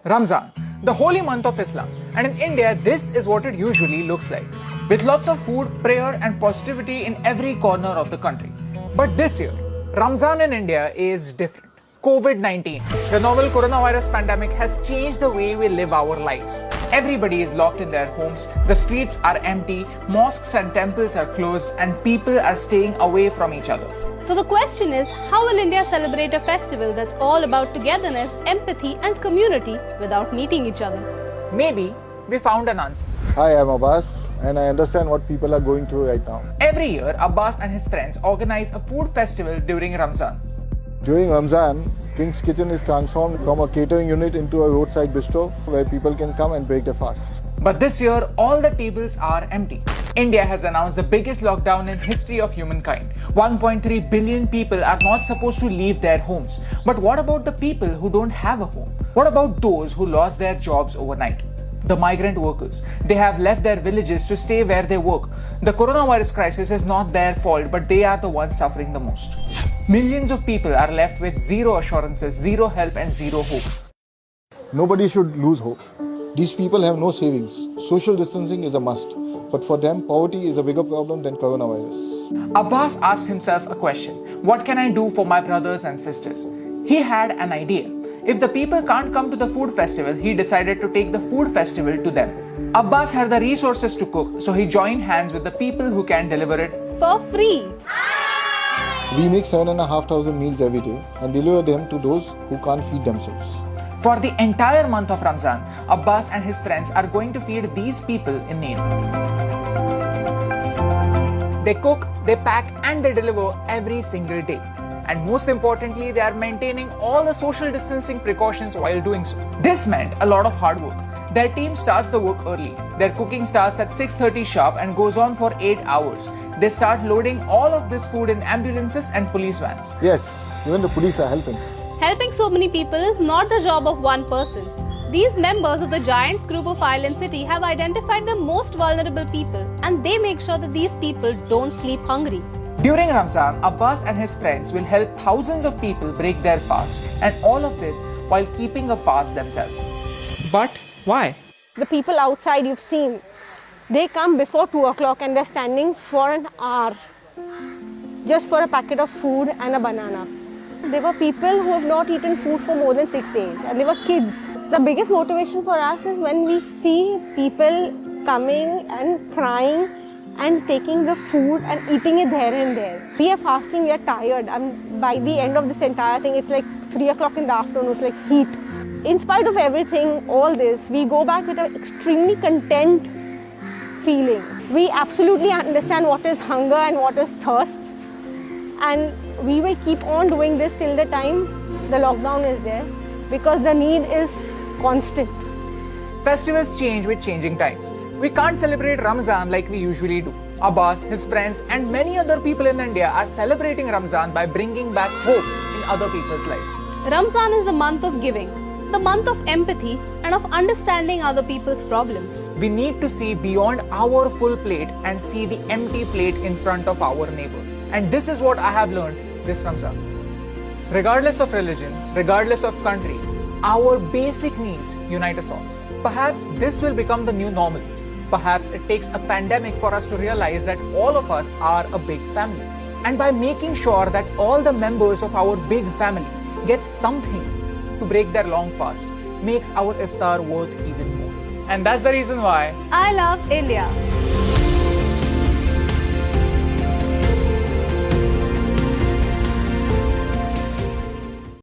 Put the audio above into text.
Ramzan, the holy month of Islam. And in India, this is what it usually looks like. With lots of food, prayer and positivity in every corner of the country. But this year, Ramzan in India is different. COVID-19, the novel coronavirus pandemic has changed the way we live our lives. Everybody is locked in their homes, the streets are empty, mosques and temples are closed, and people are staying away from each other. So the question is, how will India celebrate a festival that's all about togetherness, empathy and community without meeting each other? Maybe we found an answer. Hi, I'm Abbas and I understand what people are going through right now. Every year, Abbas and his friends organize a food festival during Ramzan. During Ramzan, King's Kitchen is transformed from a catering unit into a roadside bistro where people can come and break their fast. But this year, all the tables are empty. India has announced the biggest lockdown in history of humankind. 1.3 billion people are not supposed to leave their homes. But what about the people who don't have a home? What about those who lost their jobs overnight? The migrant workers. They have left their villages to stay where they work. The coronavirus crisis is not their fault, but they are the ones suffering the most. Millions of people are left with zero assurances, zero help and zero hope. Nobody should lose hope. These people have no savings. Social distancing is a must. But for them, poverty is a bigger problem than coronavirus. Abbas asked himself a question. What can I do for my brothers and sisters? He had an idea. If the people can't come to the food festival, he decided to take the food festival to them. Abbas had the resources to cook, so he joined hands with the people who can deliver it For free! We make 7,500 meals every day and deliver them to those who can't feed themselves. For the entire month of Ramzan, Abbas and his friends are going to feed these people in need. They cook, they pack and they deliver every single day. And most importantly, they are maintaining all the social distancing precautions while doing so. This meant a lot of hard work. Their team starts the work early. Their cooking starts at 6:30 sharp and goes on for 8 hours. They start loading all of this food in ambulances and police vans. Yes, even the police are helping. Helping so many people is not the job of one person. These members of the Giants group of Island City have identified the most vulnerable people and they make sure that these people don't sleep hungry. During Ramzan, Abbas and his friends will help thousands of people break their fast, and all of this while keeping a fast themselves. But why? The people outside you've seen, they come before 2 o'clock and they're standing for an hour just for a packet of food and a banana. There were people who have not eaten food for more than 6 days and they were kids. So the biggest motivation for us is when we see people coming and crying and taking the food and eating it there and there. We are fasting, we are tired, and by the end of this entire thing, it's like 3 o'clock in the afternoon, it's like heat. In spite of everything, all this, we go back with an extremely content feeling. We absolutely understand what is hunger and what is thirst, and we will keep on doing this till the time the lockdown is there, because the need is constant. Festivals change with changing times. We can't celebrate Ramzan like we usually do. Abbas, his friends, and many other people in India are celebrating Ramzan by bringing back hope in other people's lives. Ramzan is the month of giving, the month of empathy and of understanding other people's problems. We need to see beyond our full plate and see the empty plate in front of our neighbor. And this is what I have learned this Ramzan. Regardless of religion, regardless of country, our basic needs unite us all. Perhaps this will become the new normal. Perhaps it takes a pandemic for us to realize that all of us are a big family. And by making sure that all the members of our big family get something to break their long fast, makes our iftar worth even more. And that's the reason why I love India.